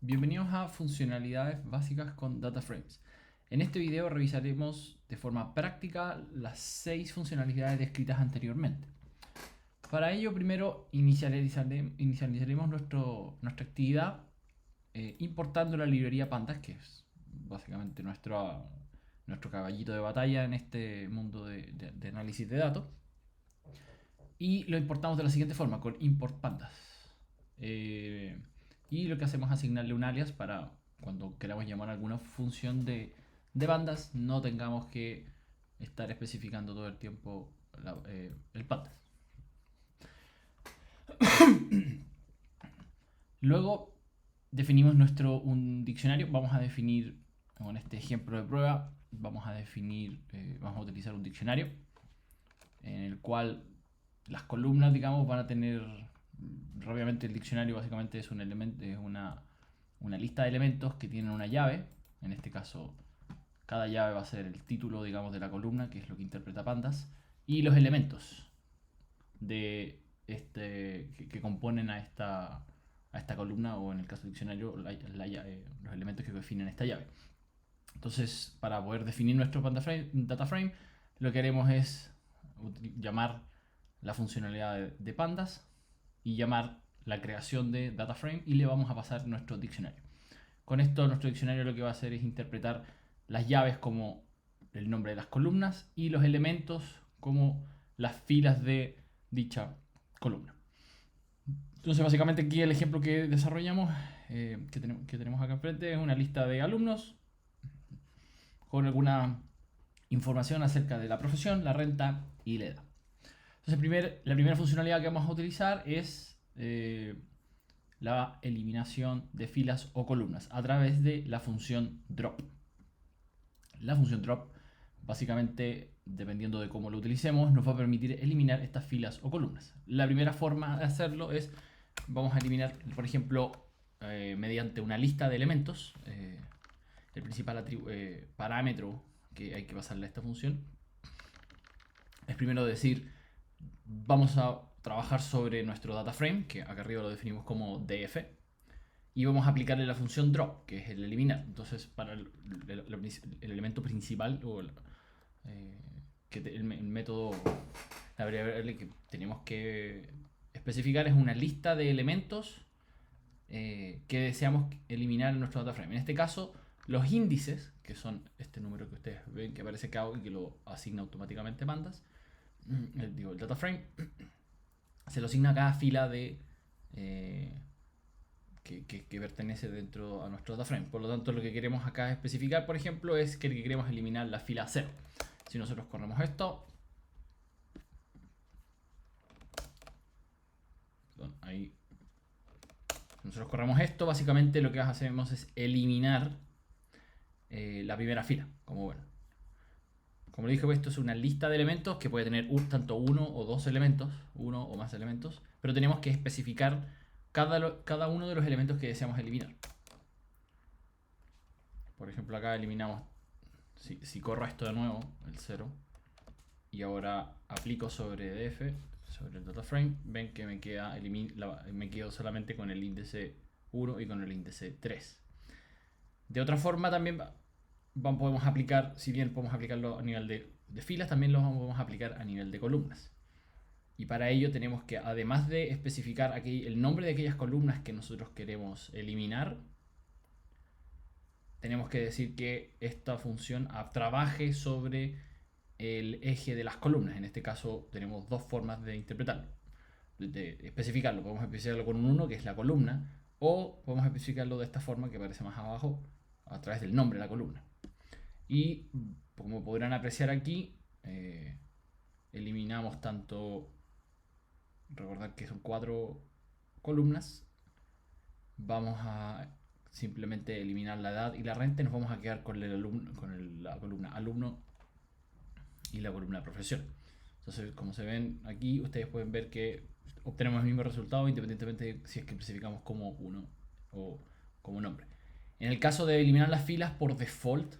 Bienvenidos a Funcionalidades Básicas con DataFrames. En este video revisaremos de forma práctica las 6 funcionalidades descritas anteriormente. Para ello, primero inicializaremos nuestra actividad importando la librería Pandas, que es básicamente nuestro caballito de batalla en este mundo de análisis de datos. Y lo importamos de la siguiente forma, con import pandas. Y lo que hacemos es asignarle un alias para cuando queramos llamar alguna función de bandas, no tengamos que estar especificando todo el tiempo el pandas. Luego definimos un diccionario. Vamos a definir, con este ejemplo de prueba, vamos a utilizar un diccionario en el cual las columnas, digamos, van a tener. Obviamente el diccionario básicamente es una lista de elementos que tienen una llave. En este caso, cada llave va a ser el título, digamos, de la columna, que es lo que interpreta Pandas, y los elementos que componen a esta columna, o en el caso del diccionario, los elementos que definen esta llave. Entonces, para poder definir nuestro data frame, lo que haremos es llamar la funcionalidad de Pandas y llamar la creación de data frame, y le vamos a pasar nuestro diccionario. Con esto, nuestro diccionario lo que va a hacer es interpretar las llaves como el nombre de las columnas y los elementos como las filas de dicha columna. Entonces, básicamente aquí el ejemplo que desarrollamos, que tenemos acá enfrente, es una lista de alumnos con alguna información acerca de la profesión, la renta y la edad. Entonces, la primera funcionalidad que vamos a utilizar es la eliminación de filas o columnas a través de la función drop. La función drop, básicamente, dependiendo de cómo lo utilicemos, nos va a permitir eliminar estas filas o columnas. La primera forma de hacerlo es, vamos a eliminar, por ejemplo, mediante una lista de elementos, el principal parámetro que hay que pasarle a esta función es primero decir, vamos a trabajar sobre nuestro data frame, que acá arriba lo definimos como df, y vamos a aplicarle la función drop, que es el eliminar. Entonces, para el elemento principal, o el método, la variable que tenemos que especificar es una lista de elementos que deseamos eliminar en nuestro data frame. En este caso, los índices, que son este número que ustedes ven que aparece acá y que lo asigna automáticamente Pandas, el data frame, se lo asigna a cada fila que pertenece dentro a nuestro data frame. Por lo tanto, lo que queremos acá especificar, por ejemplo, es que queremos eliminar la fila 0. Si nosotros corremos esto, ahí, si nosotros corremos esto, básicamente lo que hacemos es eliminar la primera fila. Como le dije, esto es una lista de elementos que puede tener tanto uno o dos elementos, uno o más elementos, pero tenemos que especificar cada uno de los elementos que deseamos eliminar. Por ejemplo, acá eliminamos, si corro esto de nuevo, el 0, y ahora aplico sobre df, sobre el data frame, ven que me quedo solamente con el índice 1 y con el índice 3. De otra forma también podemos aplicar, si bien podemos aplicarlo a nivel de filas, también lo podemos aplicar a nivel de columnas. Y para ello tenemos que, además de especificar aquí el nombre de aquellas columnas que nosotros queremos eliminar, tenemos que decir que esta función trabaje sobre el eje de las columnas. En este caso tenemos dos formas de interpretarlo, de especificarlo. Podemos especificarlo con un 1, que es la columna, o podemos especificarlo de esta forma que aparece más abajo, a través del nombre de la columna. Y como podrán apreciar aquí, eliminamos tanto, recordar que son 4 columnas, vamos a simplemente eliminar la edad y la renta, y nos vamos a quedar con la columna alumno y la columna profesión. Entonces, como se ven aquí, ustedes pueden ver que obtenemos el mismo resultado independientemente de si es que especificamos como uno o como nombre. En el caso de eliminar las filas, por default,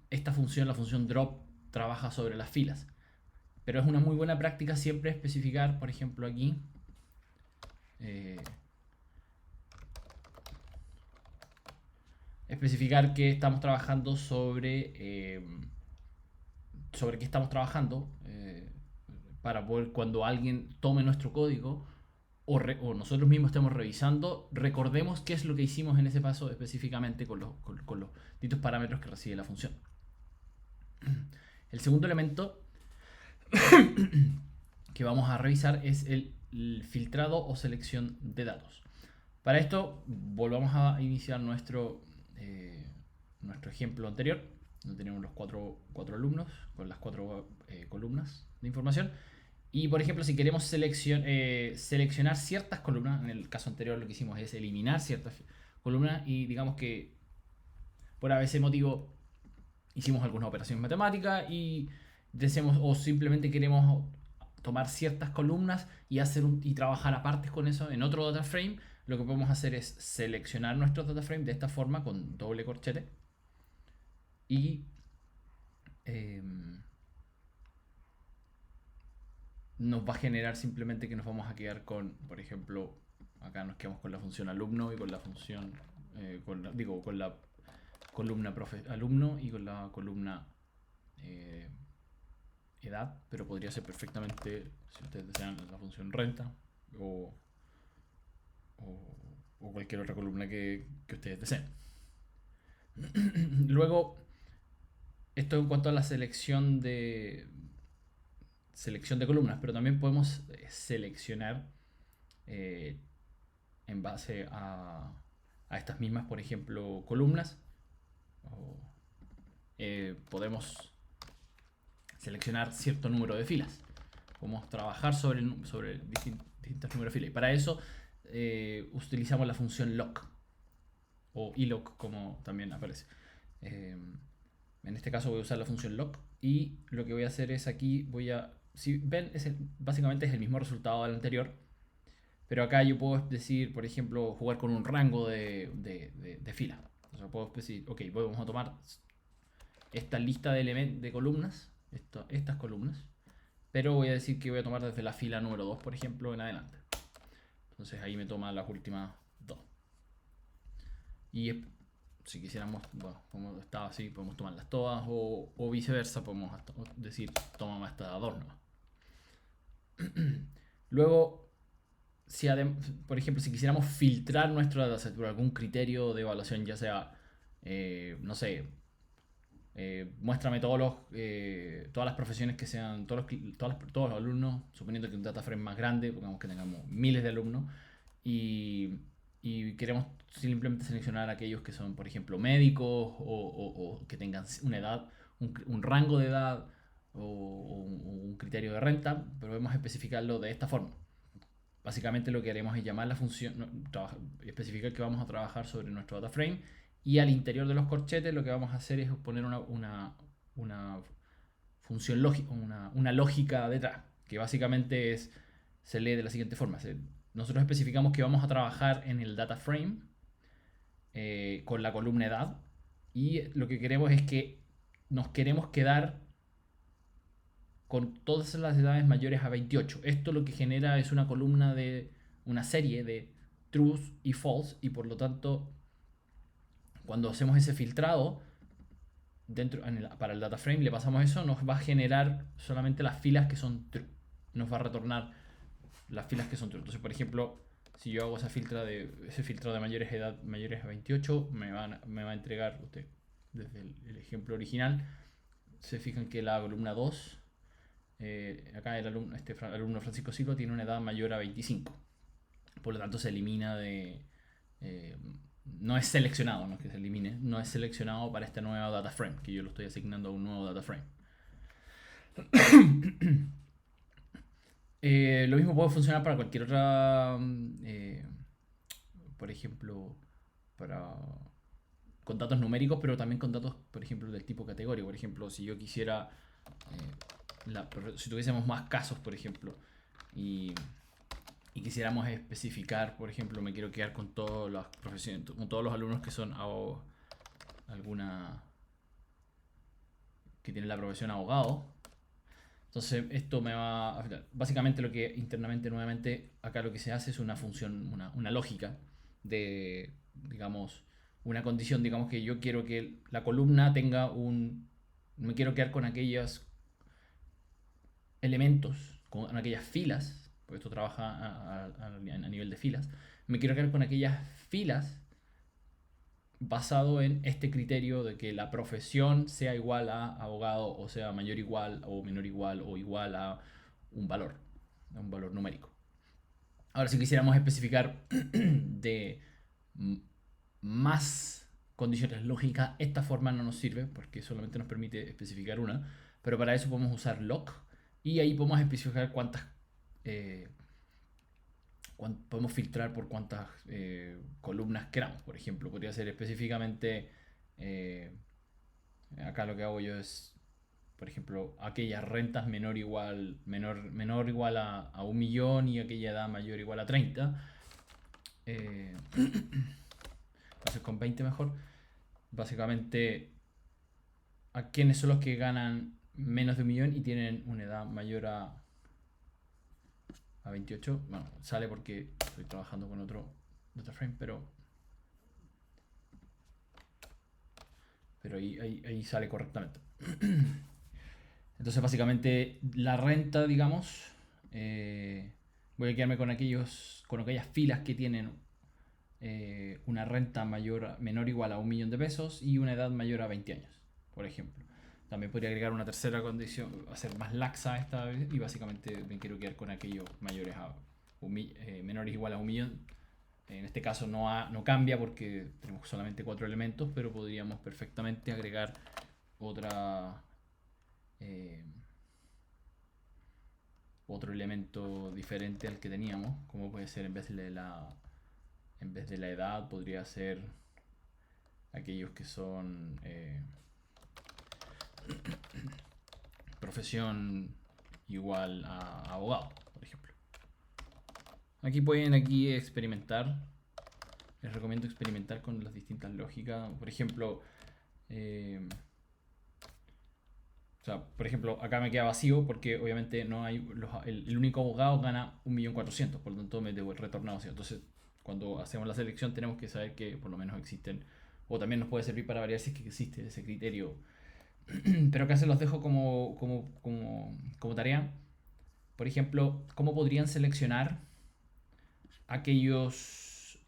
esta función, la función drop, trabaja sobre las filas. Pero es una muy buena práctica siempre especificar, por ejemplo aquí, especificar que estamos trabajando sobre qué estamos trabajando, para poder, cuando alguien tome nuestro código o nosotros mismos estemos revisando, recordemos qué es lo que hicimos en ese paso específicamente con los distintos parámetros que recibe la función. El segundo elemento que vamos a revisar es el filtrado o selección de datos. Para esto volvamos a iniciar nuestro ejemplo anterior, donde tenemos los cuatro alumnos con las cuatro columnas de información. Y por ejemplo, si queremos seleccionar ciertas columnas, en el caso anterior lo que hicimos es eliminar ciertas columnas, y digamos que por ese motivo hicimos algunas operaciones matemáticas y deseamos, o simplemente queremos tomar ciertas columnas y trabajar aparte con eso en otro data frame. Lo que podemos hacer es seleccionar nuestro data frame de esta forma con doble corchete y nos va a generar simplemente que nos vamos a quedar con, por ejemplo, acá nos quedamos con la función alumno y con la función, con la columna alumno y con la columna edad, pero podría ser perfectamente, si ustedes desean, la función renta o cualquier otra columna que ustedes deseen. Luego, esto en cuanto a la selección de columnas, pero también podemos seleccionar en base a estas mismas, por ejemplo, columnas. Podemos seleccionar cierto número de filas. Podemos trabajar sobre distintos números de filas. Y para eso utilizamos la función lock o iloc, como también aparece. En este caso voy a usar la función lock, y lo que voy a hacer es aquí si ven, básicamente es el mismo resultado del anterior, pero acá yo puedo decir, por ejemplo, jugar con un rango de fila. O sea, puedo decir, ok, vamos a tomar esta lista de columnas, estas columnas, pero voy a decir que voy a tomar desde la fila número 2, por ejemplo, en adelante. Entonces ahí me toma las últimas dos. Y si quisiéramos, bueno, como estaba así, podemos tomarlas todas, o viceversa, podemos decir, toma hasta dos nomás. Luego, por ejemplo, si quisiéramos filtrar nuestro dataset por algún criterio de evaluación, ya sea, no sé, muéstrame todas las profesiones que sean, todos los alumnos, suponiendo que un data frame más grande, pongamos que tengamos miles de alumnos, y queremos simplemente seleccionar aquellos que son, por ejemplo, médicos o que tengan una edad, un rango de edad o un criterio de renta, pero podemos especificarlo de esta forma. Básicamente lo que haremos es llamar la función, especificar que vamos a trabajar sobre nuestro data frame, y al interior de los corchetes lo que vamos a hacer es poner una función lógica, una lógica detrás, que básicamente se lee de la siguiente forma. Nosotros especificamos que vamos a trabajar en el data frame con la columna edad, y lo que queremos es que nos queremos quedar con todas las edades mayores a 28. Esto lo que genera es una columna de una serie de truth y false, y por lo tanto, cuando hacemos ese filtrado para el data frame, le pasamos eso, nos va a generar solamente las filas que son true. Nos va a retornar las filas que son true. Entonces, por ejemplo, si yo hago ese filtrado de mayores a 28, me va a entregar, usted, desde el ejemplo original, se fijan que la columna 2, acá este alumno Francisco Silva tiene una edad mayor a 25. Por lo tanto, se elimina no es seleccionado, no es que se elimine, no es seleccionado para este nuevo data frame, que yo lo estoy asignando a un nuevo data frame. Lo mismo puede funcionar para cualquier otra, por ejemplo, con datos numéricos, pero también con datos, por ejemplo, del tipo categoría. Por ejemplo, si yo quisiera, si tuviésemos más casos, por ejemplo, y quisiéramos especificar, por ejemplo, me quiero quedar con todas las profesiones, con todos los alumnos que son que tienen la profesión abogado. Entonces esto me va a afectar. Básicamente lo que internamente, nuevamente, acá lo que se hace es una función, una lógica de, digamos, una condición, digamos que yo quiero que la columna tenga un... Me quiero quedar con aquellos elementos, con aquellas filas, porque esto trabaja a nivel de filas, me quiero quedar con aquellas filas basado en este criterio de que la profesión sea igual a abogado o sea mayor igual o menor igual o igual a un valor numérico. Ahora, si quisiéramos especificar de más condiciones lógicas, esta forma no nos sirve porque solamente nos permite especificar una, pero para eso podemos usar lock y ahí podemos especificar cuántas eh, podemos filtrar por cuántas columnas queramos. Por ejemplo, podría ser específicamente eh, acá lo que hago yo es, por ejemplo, aquellas rentas menor igual a 1 millón y aquella edad mayor igual a 30. Entonces con 20 mejor. Básicamente, a quienes son los que ganan menos de 1 millón y tienen una edad mayor a 28. Bueno, sale porque estoy trabajando con otro dataframe, pero ahí sale correctamente. Entonces, básicamente, la renta, digamos, voy a quedarme con aquellas filas que tienen una renta menor o igual a 1 millón de pesos y una edad mayor a 20 años, por ejemplo. También podría agregar una tercera condición, hacer más laxa esta vez, y básicamente me quiero quedar con aquellos menores o igual a 1 millón. En este caso no cambia porque tenemos solamente 4 elementos, pero podríamos perfectamente agregar otra eh, otro elemento diferente al que teníamos, como puede ser en vez de la edad podría ser aquellos que son profesión igual a abogado, por ejemplo. Aquí pueden experimentar. Les recomiendo experimentar con las distintas lógicas. Por ejemplo, por ejemplo, acá me queda vacío porque obviamente no hay el único abogado gana 1.400.000, por lo tanto me debo retornar vacío. Entonces, cuando hacemos la selección tenemos que saber que por lo menos existen, o también nos puede servir para variar si es que existe ese criterio. Pero acá se los dejo como tarea. Por ejemplo, ¿cómo podrían seleccionar aquellos,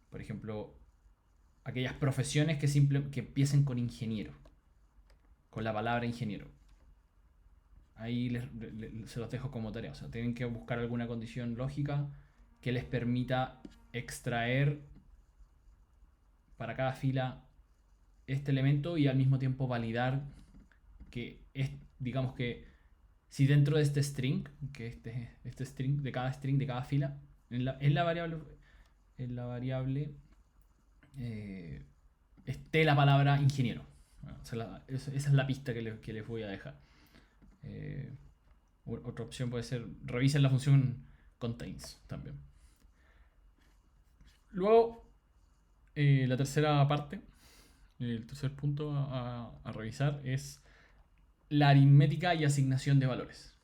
por ejemplo, aquellas profesiones que empiecen con ingeniero? Con la palabra ingeniero. Ahí se los dejo como tarea. O sea, tienen que buscar alguna condición lógica que les permita extraer para cada fila este elemento y al mismo tiempo validar que digamos que si dentro de este string, que este string de cada fila, en la variable esté la palabra ingeniero. O sea, esa es la pista que les voy a dejar. Otra opción puede ser revisen la función contains también. Luego, la tercera parte, el tercer punto a revisar es la aritmética y asignación de valores.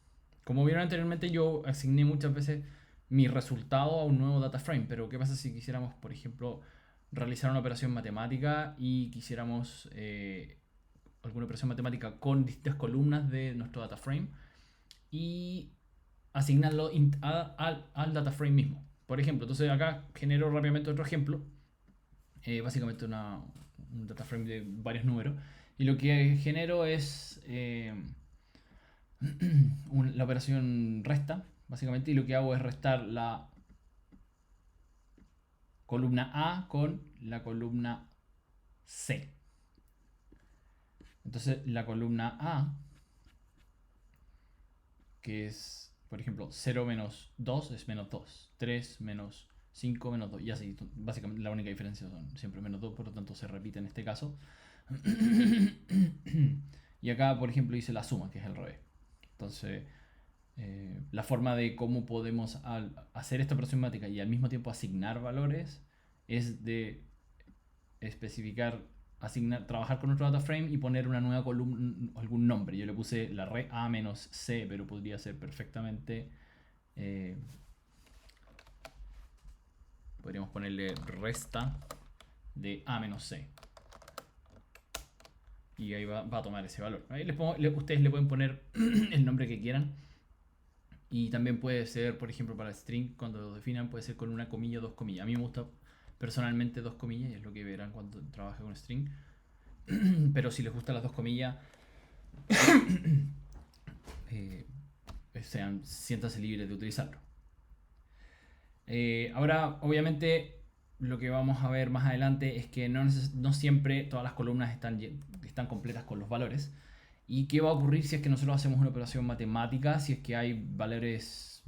Como vieron anteriormente, yo asigné muchas veces mi resultado a un nuevo data frame, pero ¿qué pasa si quisiéramos, por ejemplo, realizar una operación matemática y quisiéramos alguna operación matemática con distintas columnas de nuestro data frame y asignarlo al data frame mismo? Por ejemplo, entonces acá genero rápidamente otro ejemplo, básicamente un data frame de varios números, y lo que genero es la operación resta, básicamente, y lo que hago es restar la columna A con la columna C. Entonces la columna A, que es, por ejemplo, 0 menos 2 es menos 2, 3 menos 5 menos 2, y así, básicamente la única diferencia son siempre menos 2, por lo tanto se repite en este caso. Y acá, por ejemplo, hice la suma, que es el revés. Entonces, la forma de cómo podemos hacer esta operación matemática y al mismo tiempo asignar valores es de especificar, trabajar con nuestro data frame y poner una nueva columna, algún nombre. Yo le puse la red A menos C, pero podría ser perfectamente, podríamos podríamos ponerle resta de A menos C. Y ahí va a tomar ese valor. Ahí ustedes le pueden poner el nombre que quieran. Y también puede ser, por ejemplo, para el string, cuando lo definan, puede ser con una comilla o dos comillas. A mí me gusta personalmente dos comillas, y es lo que verán cuando trabaje con string. Pero si les gustan las dos comillas, siéntanse libres de utilizarlo. Ahora, obviamente, lo que vamos a ver más adelante es que no siempre todas las columnas están completas con los valores. ¿Y qué va a ocurrir si es que nosotros hacemos una operación matemática? Si es que hay valores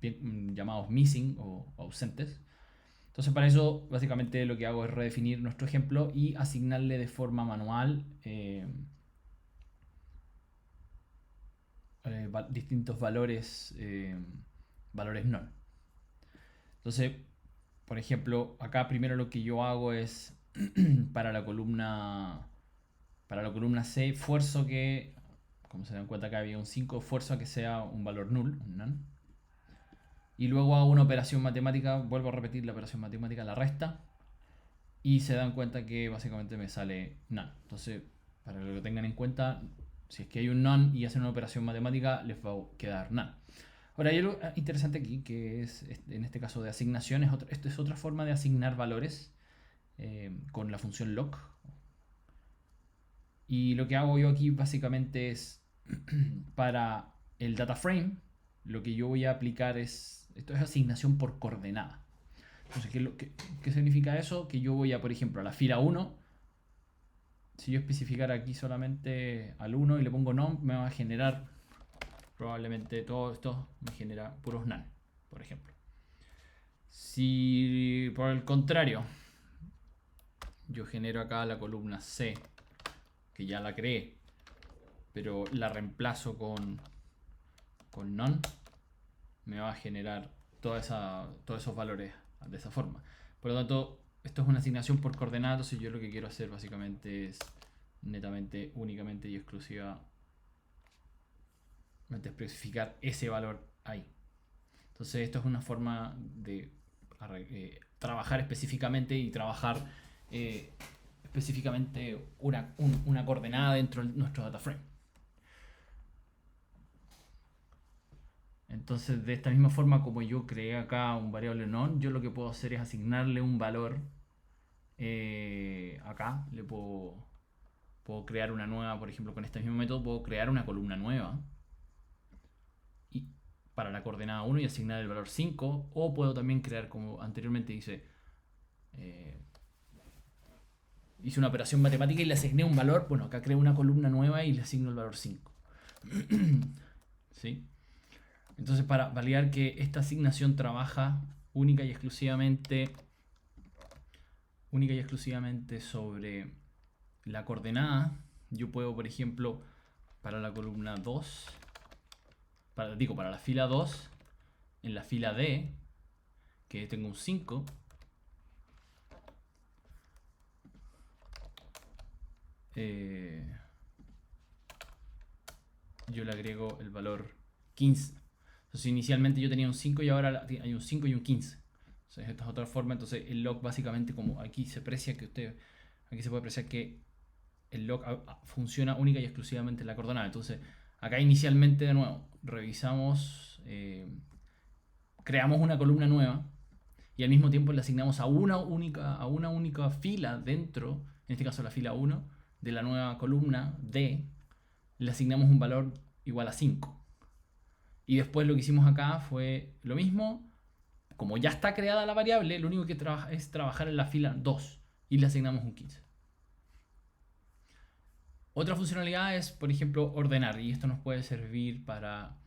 llamados missing o ausentes. Entonces, para eso, básicamente lo que hago es redefinir nuestro ejemplo y asignarle de forma manual distintos valores, valores null. Entonces, por ejemplo, acá primero lo que yo hago es para la columna C, esfuerzo que, como se dan cuenta acá había un 5, esfuerzo a que sea un valor null, un none. Y luego hago una operación matemática, vuelvo a repetir la operación matemática, la resta. Y se dan cuenta que básicamente me sale none. Entonces, para que lo tengan en cuenta, si es que hay un none y hacen una operación matemática, les va a quedar none. Ahora, hay algo interesante aquí, que es, en este caso de asignación, esto es otra forma de asignar valores con la función lock. Y lo que hago yo aquí básicamente es, para el data frame, lo que yo voy a aplicar esto es asignación por coordenada. Entonces, ¿qué significa eso? Que yo voy a, por ejemplo, a la fila 1, si yo especificara aquí solamente al 1 y le pongo none, me va a generar probablemente todo esto me genera puros none, por ejemplo. Si por el contrario yo genero acá la columna C, que ya la creé, pero la reemplazo con none, me va a generar todos esos valores de esa forma. Por lo tanto, esto es una asignación por coordenadas, y yo lo que quiero hacer básicamente es netamente, únicamente y exclusivamente especificar ese valor ahí. Entonces, esto es una forma de trabajar específicamente y trabajar específicamente una coordenada dentro de nuestro data frame. Entonces, de esta misma forma como yo creé acá un variable none, yo lo que puedo hacer es asignarle un valor acá. Le puedo crear una nueva, por ejemplo, con este mismo método puedo crear una columna nueva y para la coordenada 1 y asignar el valor 5, o puedo también crear, como anteriormente hice una operación matemática y le asigné un valor. Bueno, acá creo una columna nueva y le asigno el valor 5. ¿Sí? Entonces, para validar que esta asignación trabaja única y exclusivamente sobre la coordenada, yo puedo, por ejemplo, para la columna 2, para la fila 2, en la fila D, que tengo un 5, yo le agrego el valor 15. Entonces, inicialmente yo tenía un 5 y ahora hay un 5 y un 15. Entonces, esta es otra forma. Entonces, el log básicamente, como aquí se aprecia aquí se puede apreciar que el log funciona única y exclusivamente en la coordenada. Entonces, acá inicialmente, de nuevo, revisamos, creamos una columna nueva y al mismo tiempo le asignamos a una única fila dentro, en este caso la fila 1, de la nueva columna D, le asignamos un valor igual a 5. Y después lo que hicimos acá fue lo mismo. Como ya está creada la variable, lo único que es trabajar en la fila 2 y le asignamos un 15. Otra funcionalidad es, por ejemplo, ordenar, y esto nos puede servir para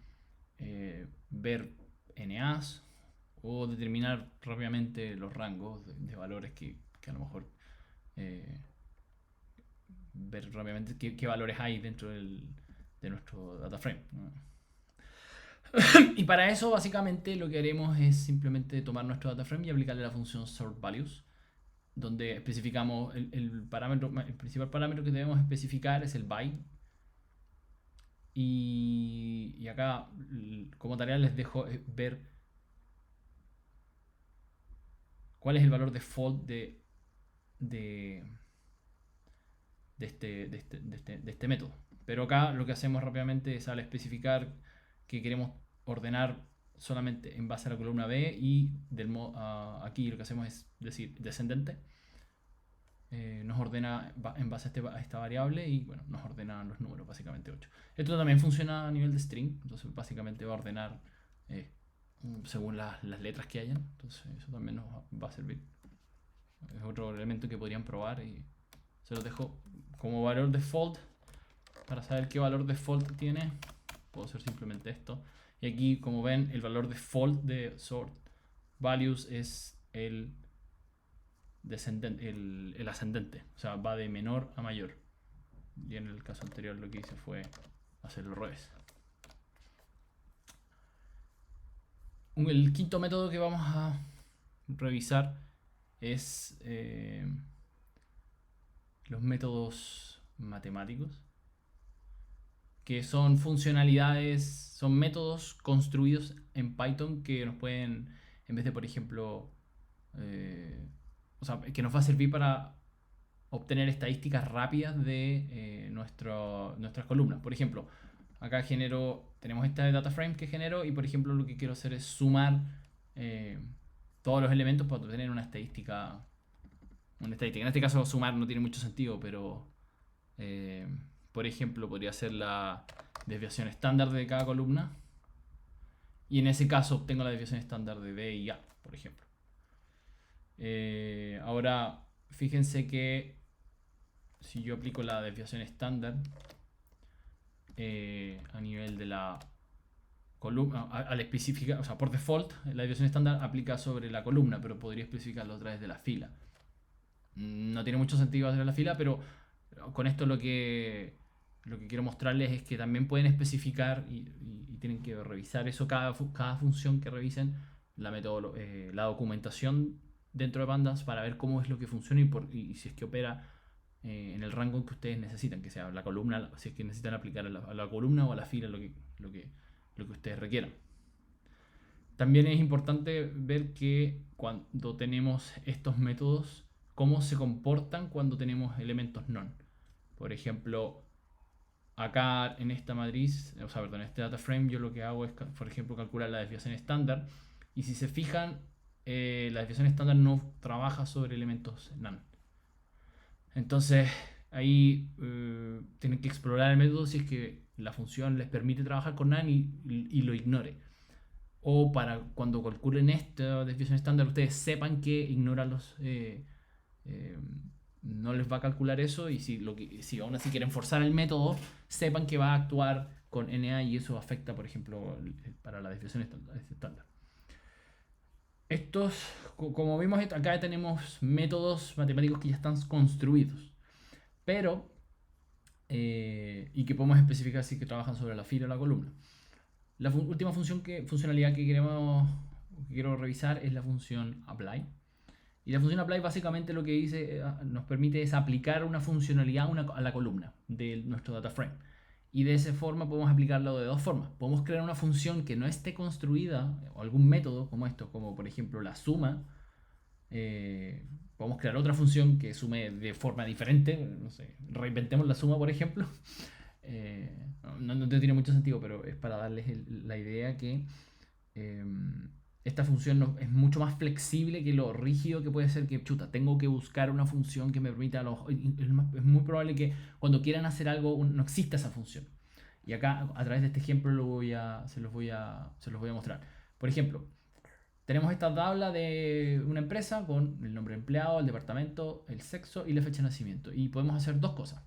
ver NAs o determinar rápidamente los rangos de valores que a lo mejor ver rápidamente qué valores hay dentro de nuestro data frame, ¿no? Y para eso, básicamente, lo que haremos es simplemente tomar nuestro data frame y aplicarle la función sortValues, donde especificamos el principal parámetro que debemos especificar es el by. Y acá, como tarea, les dejo ver cuál es el valor default de, de este método. Pero acá lo que hacemos rápidamente es al especificar que queremos ordenar solamente en base a la columna B y aquí lo que hacemos es decir descendente. Nos ordena en base a esta variable y bueno, nos ordena los números, básicamente 8. Esto también funciona a nivel de string, entonces básicamente va a ordenar según las letras que hayan, entonces eso también nos va a servir. Es otro elemento que podrían probar y se los dejo como valor default. Para saber qué valor default tiene, puedo hacer simplemente esto. Y aquí, como ven, el valor default de sort values es el descendente, el ascendente. O sea, va de menor a mayor. Y en el caso anterior lo que hice fue hacerlo al revés. El quinto método que vamos a revisar es los métodos matemáticos, que son funcionalidades, son métodos construidos en Python que nos pueden, en vez de, por ejemplo, o sea, que nos va a servir para obtener estadísticas rápidas de nuestras columnas. Por ejemplo, acá tenemos esta data frame que genero y por ejemplo lo que quiero hacer es sumar todos los elementos para obtener una estadística. En este caso sumar no tiene mucho sentido, pero por ejemplo podría ser la desviación estándar de cada columna y en ese caso obtengo la desviación estándar de B y A, por ejemplo. Ahora fíjense que si yo aplico la desviación estándar a nivel de la columna, al especificar, o sea, por default la desviación estándar aplica sobre la columna, pero podría especificarlo a través de la fila. No tiene mucho sentido hacer la fila, pero con esto lo que quiero mostrarles es que también pueden especificar y tienen que revisar eso cada función que revisen, la documentación dentro de Pandas para ver cómo es lo que funciona y si es que opera en el rango que ustedes necesitan, que sea la columna, si es que necesitan aplicar a la columna o a la fila lo que ustedes requieran. También es importante ver que cuando tenemos estos métodos, cómo se comportan cuando tenemos elementos non. Por ejemplo, acá en esta matriz, o sea, perdón, en este data frame, yo lo que hago es, por ejemplo, calcular la desviación estándar. Y si se fijan, la desviación estándar no trabaja sobre elementos none. Entonces, ahí tienen que explorar el método si es que la función les permite trabajar con none y lo ignore. O para cuando calculen esta desviación estándar, ustedes sepan que ignora no les va a calcular eso y si aún así quieren forzar el método, sepan que va a actuar con NA y eso afecta, por ejemplo, para la desviación estándar. Como vimos acá, tenemos métodos matemáticos que ya están construidos, pero y que podemos especificar si que trabajan sobre la fila o la columna. La última funcionalidad que quiero revisar es la función apply. Y la función apply básicamente lo que dice, nos permite es aplicar una funcionalidad a la columna de nuestro data frame. Y de esa forma podemos aplicarlo de dos formas. Podemos crear una función que no esté construida, o algún método como esto, como por ejemplo la suma. Podemos crear otra función que sume de forma diferente. No sé, reinventemos la suma, por ejemplo. No tiene mucho sentido, pero es para darles la idea que esta función es mucho más flexible que lo rígido que puede ser que, tengo que buscar una función que me permita es muy probable que cuando quieran hacer algo no exista esa función. Y acá, a través de este ejemplo, se los voy a mostrar. Por ejemplo, tenemos esta tabla de una empresa con el nombre de empleado, el departamento, el sexo y la fecha de nacimiento. Y podemos hacer dos cosas.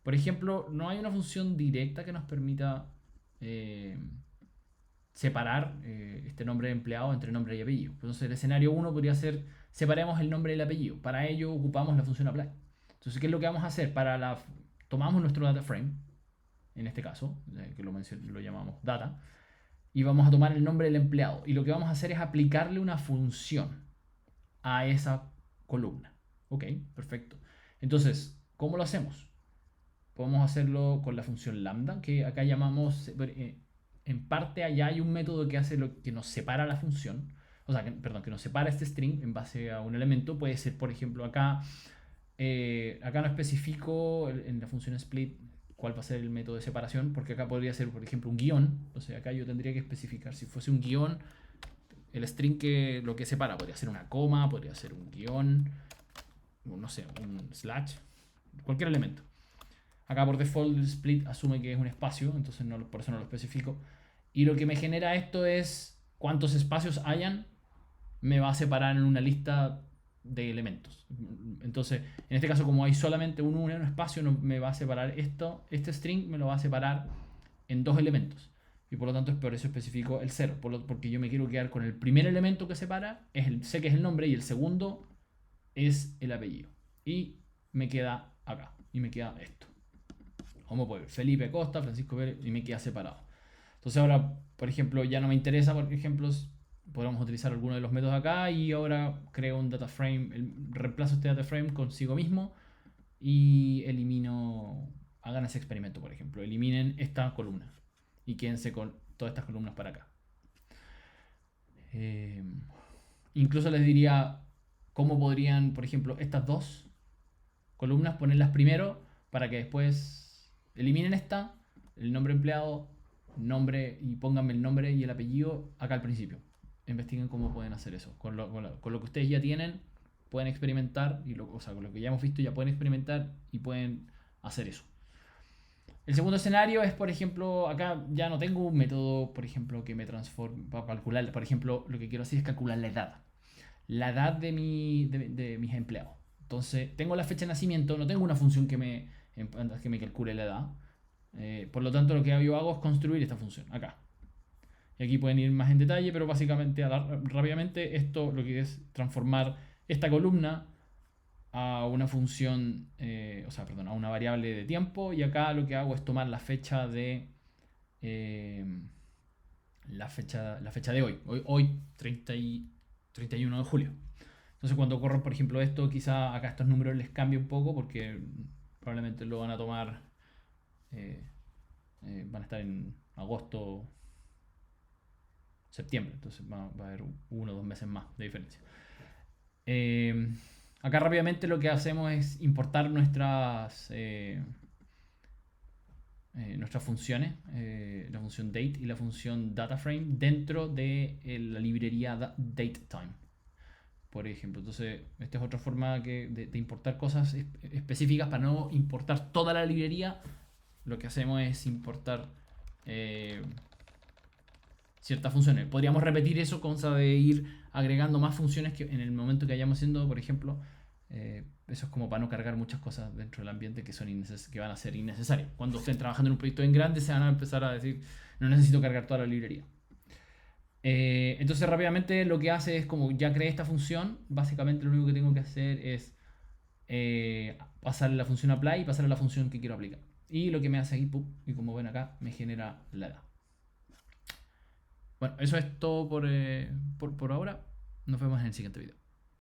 Por ejemplo, no hay una función directa que nos permita separar este nombre de empleado entre nombre y apellido. Entonces el escenario 1 podría ser, separemos el nombre y el apellido. Para ello ocupamos la función apply. Entonces, ¿qué es lo que vamos a hacer? Tomamos nuestro data frame, en este caso, que lo llamamos data, y vamos a tomar el nombre del empleado. Y lo que vamos a hacer es aplicarle una función a esa columna. Ok, perfecto. Entonces, ¿cómo lo hacemos? Podemos hacerlo con la función lambda, que acá llamamos, en parte allá hay un método que hace lo que nos separa la función, o sea, perdón, que nos separa este string en base a un elemento, puede ser, por ejemplo, acá no especifico en la función split cuál va a ser el método de separación, porque acá podría ser, por ejemplo, un guión. Entonces acá yo tendría que especificar, si fuese un guión, el string que lo que separa podría ser una coma, podría ser un guión, no sé, un slash, cualquier elemento. Acá por default el split asume que es un espacio, entonces por eso no lo especifico. Y lo que me genera esto es cuántos espacios hayan, me va a separar en una lista de elementos. Entonces, en este caso, como hay solamente un espacio, no me va a separar este string me lo va a separar en dos elementos. Y por lo tanto, es por eso especifico el 0, porque yo me quiero quedar con el primer elemento que separa, sé que es el nombre, y el segundo es el apellido. Y me queda acá, y me queda esto. Como puede ver, Felipe Costa, Francisco Pérez, y me queda separado. Entonces ahora, por ejemplo, ya no me interesa, por ejemplo, podemos utilizar alguno de los métodos acá y ahora creo un data frame, reemplazo este data frame consigo mismo y elimino, hagan ese experimento, por ejemplo, eliminen esta columna y quédense con todas estas columnas para acá. Incluso les diría cómo podrían, por ejemplo, estas dos columnas ponerlas primero para que después eliminen esta, el nombre empleado, nombre, y pónganme el nombre y el apellido acá al principio. Investiguen cómo pueden hacer eso. Con lo que ustedes ya tienen, pueden experimentar, o sea, con lo que ya hemos visto, ya pueden experimentar y pueden hacer eso. El segundo escenario es, por ejemplo, acá ya no tengo un método, por ejemplo, que me transforme para calcular. Por ejemplo, lo que quiero hacer es calcular la edad. La edad de mis empleados. Entonces, tengo la fecha de nacimiento, no tengo una función que me calcule la edad. Por lo tanto, lo que yo hago es construir esta función acá. Y aquí pueden ir más en detalle, pero básicamente, rápidamente, esto lo que es transformar esta columna a una función, a una variable de tiempo. Y acá lo que hago es tomar la fecha de la fecha de hoy 31 de julio. Entonces cuando corran, por ejemplo, esto, quizá acá estos números les cambie un poco porque probablemente lo van a tomar, van a estar en agosto, septiembre, entonces va a haber 1 o 2 meses más de diferencia. Acá rápidamente lo que hacemos es importar nuestras funciones, la función date y la función dataframe dentro de la librería datetime, por ejemplo. Entonces, esta es otra forma de importar cosas específicas. Para no importar toda la librería, lo que hacemos es importar ciertas funciones. Podríamos repetir eso, cosa de ir agregando más funciones que en el momento que vayamos haciendo, por ejemplo. Eso es como para no cargar muchas cosas dentro del ambiente que van a ser innecesarias. Cuando estén trabajando en un proyecto en grande, se van a empezar a decir, no necesito cargar toda la librería. Entonces rápidamente lo que hace es, como ya creé esta función, básicamente lo único que tengo que hacer es pasarle la función apply y pasarle la función que quiero aplicar. Y lo que me hace aquí, y como ven acá, me genera la edad. Bueno, eso es todo por ahora. Nos vemos en el siguiente video.